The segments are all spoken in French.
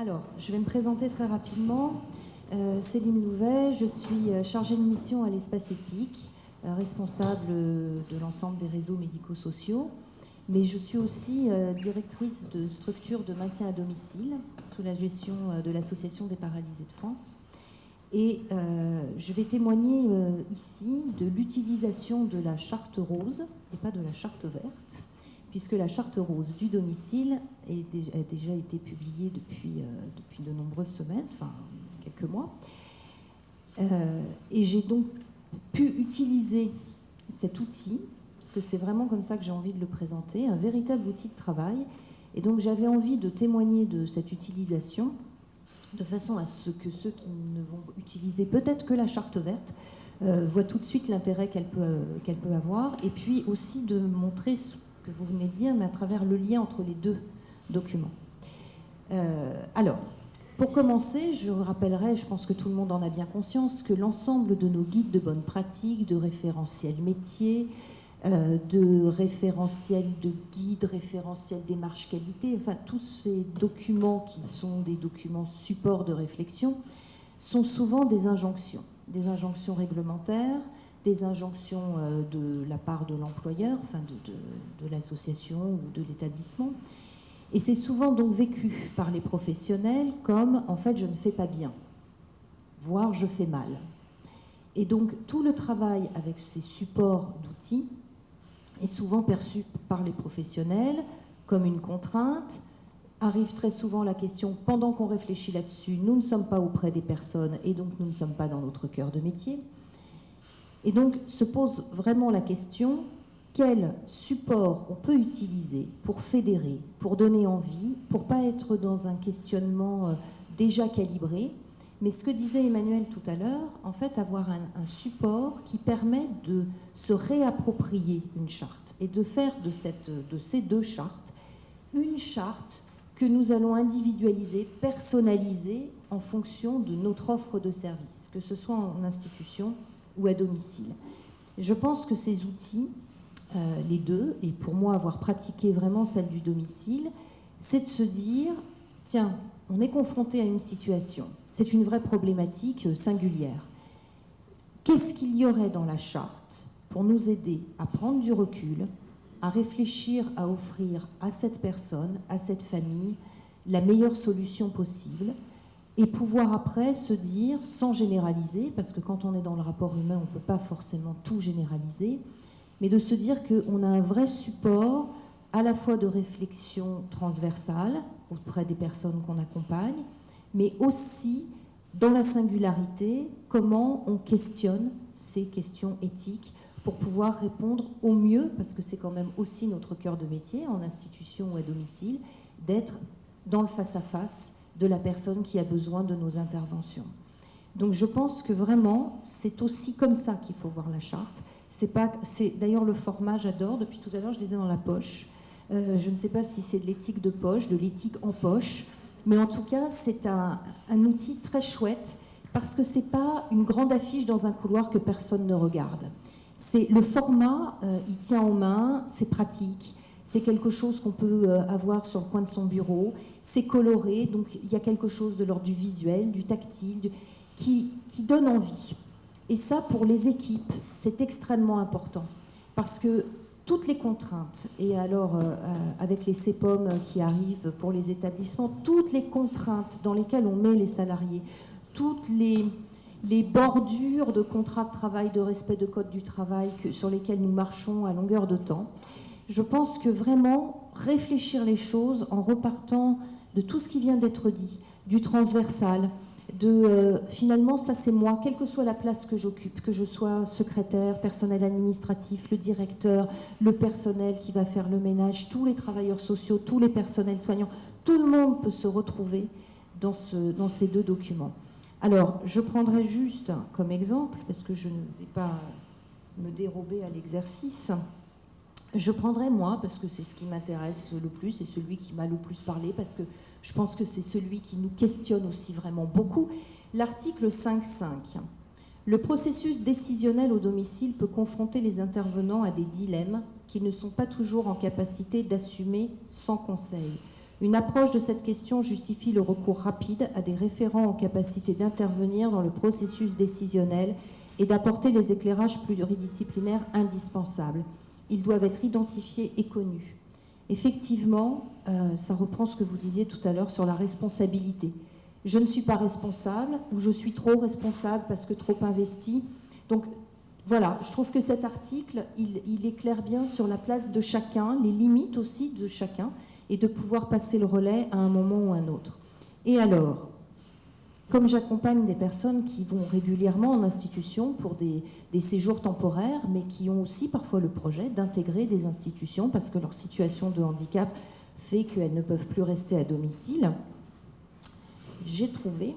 Alors, je vais me présenter très rapidement. Céline Louvet, je suis chargée de mission à l'espace éthique, responsable de l'ensemble des réseaux médico-sociaux, mais je suis aussi directrice de structure de maintien à domicile sous la gestion de l'Association des paralysés de France. Et je vais témoigner ici de l'utilisation de la charte rose et pas de la charte verte, puisque la charte rose du domicile a déjà été publiée depuis de nombreuses semaines, enfin quelques mois. Et j'ai donc pu utiliser cet outil, parce que c'est vraiment comme ça que j'ai envie de le présenter, un véritable outil de travail. Et donc j'avais envie de témoigner de cette utilisation, de façon à ce que ceux qui ne vont utiliser peut-être que la charte verte voient tout de suite l'intérêt qu'elle peut avoir, et puis aussi de montrer ce que vous venez de dire, mais à travers le lien entre les deux documents. Alors, pour commencer, je rappellerai, je pense que tout le monde en a bien conscience, que l'ensemble de nos guides de bonnes pratiques, de référentiels métiers, de référentiels de guides, référentiels démarche qualité, enfin tous ces documents qui sont des documents supports de réflexion, sont souvent des injonctions réglementaires, des injonctions de la part de l'employeur, enfin de l'association ou de l'établissement. Et c'est souvent donc vécu par les professionnels comme, en fait, je ne fais pas bien, voire je fais mal. Et donc, tout le travail avec ces supports d'outils est souvent perçu par les professionnels comme une contrainte. Arrive très souvent la question, pendant qu'on réfléchit là-dessus, nous ne sommes pas auprès des personnes et donc nous ne sommes pas dans notre cœur de métier. Et donc se pose vraiment la question, quel support on peut utiliser pour fédérer, pour donner envie, pour ne pas être dans un questionnement déjà calibré. Mais ce que disait Emmanuel tout à l'heure, en fait, avoir un support qui permet de se réapproprier une charte et de faire de ces deux chartes une charte que nous allons individualiser, personnaliser en fonction de notre offre de service, que ce soit en institution ou à domicile. Je pense que ces outils, les deux, et pour moi avoir pratiqué vraiment celle du domicile, c'est de se dire, tiens, on est confronté à une situation, c'est une vraie problématique singulière. Qu'est-ce qu'il y aurait dans la charte pour nous aider à prendre du recul, à réfléchir à offrir à cette personne, à cette famille, la meilleure solution possible, et pouvoir après se dire, sans généraliser, parce que quand on est dans le rapport humain, on ne peut pas forcément tout généraliser, mais de se dire qu'on a un vrai support à la fois de réflexion transversale auprès des personnes qu'on accompagne, mais aussi dans la singularité, comment on questionne ces questions éthiques pour pouvoir répondre au mieux, parce que c'est quand même aussi notre cœur de métier, en institution ou à domicile, d'être dans le face-à-face de la personne qui a besoin de nos interventions. Donc je pense que vraiment, c'est aussi comme ça qu'il faut voir la charte. C'est d'ailleurs le format, j'adore, depuis tout à l'heure, je les ai dans la poche. Je ne sais pas si c'est de l'éthique de poche, de l'éthique en poche, mais en tout cas, c'est un outil très chouette, parce que c'est pas une grande affiche dans un couloir que personne ne regarde. C'est le format, il tient en main, c'est pratique, c'est quelque chose qu'on peut avoir sur le coin de son bureau, c'est coloré, donc il y a quelque chose de l'ordre du visuel, du tactile, qui donne envie. Et ça, pour les équipes, c'est extrêmement important, parce que toutes les contraintes, et alors avec les CEPOM qui arrivent pour les établissements, toutes les contraintes dans lesquelles on met les salariés, toutes les bordures de contrats de travail, de respect de code du travail sur lesquels nous marchons à longueur de temps, je pense que vraiment réfléchir les choses en repartant de tout ce qui vient d'être dit, du transversal, finalement ça c'est moi, quelle que soit la place que j'occupe, que je sois secrétaire, personnel administratif, le directeur, le personnel qui va faire le ménage, tous les travailleurs sociaux, tous les personnels soignants, tout le monde peut se retrouver dans ces deux documents. Alors je prendrai juste comme exemple, parce que je ne vais pas me dérober à l'exercice, je prendrai moi, parce que c'est ce qui m'intéresse le plus, c'est celui qui m'a le plus parlé, parce que je pense que c'est celui qui nous questionne aussi vraiment beaucoup, l'article 5.5. Le processus décisionnel au domicile peut confronter les intervenants à des dilemmes qu'ils ne sont pas toujours en capacité d'assumer sans conseil. Une approche de cette question justifie le recours rapide à des référents en capacité d'intervenir dans le processus décisionnel et d'apporter les éclairages pluridisciplinaires indispensables. Ils doivent être identifiés et connus. Effectivement, ça reprend ce que vous disiez tout à l'heure sur la responsabilité. Je ne suis pas responsable ou je suis trop responsable parce que trop investi. Donc voilà, je trouve que cet article, il éclaire bien sur la place de chacun, les limites aussi de chacun, et de pouvoir passer le relais à un moment ou à un autre. Et alors, comme j'accompagne des personnes qui vont régulièrement en institution pour des séjours temporaires, mais qui ont aussi parfois le projet d'intégrer des institutions parce que leur situation de handicap fait qu'elles ne peuvent plus rester à domicile, j'ai trouvé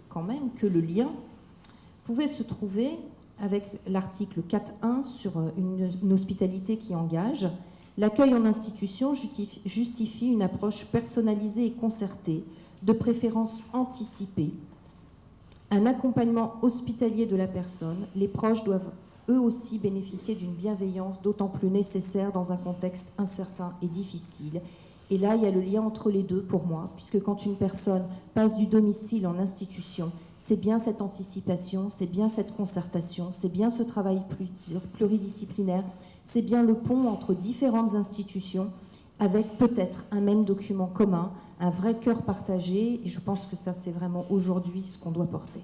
quand même que le lien pouvait se trouver avec l'article 4.1 sur une hospitalité qui engage. L'accueil en institution justifie une approche personnalisée et concertée, de préférence anticipée. Un accompagnement hospitalier de la personne, les proches doivent eux aussi bénéficier d'une bienveillance d'autant plus nécessaire dans un contexte incertain et difficile. Et là, il y a le lien entre les deux pour moi, puisque quand une personne passe du domicile en institution, c'est bien cette anticipation, c'est bien cette concertation, c'est bien ce travail pluridisciplinaire, c'est bien le pont entre différentes institutions avec peut-être un même document commun, un vrai cœur partagé, et je pense que ça, c'est vraiment aujourd'hui ce qu'on doit porter.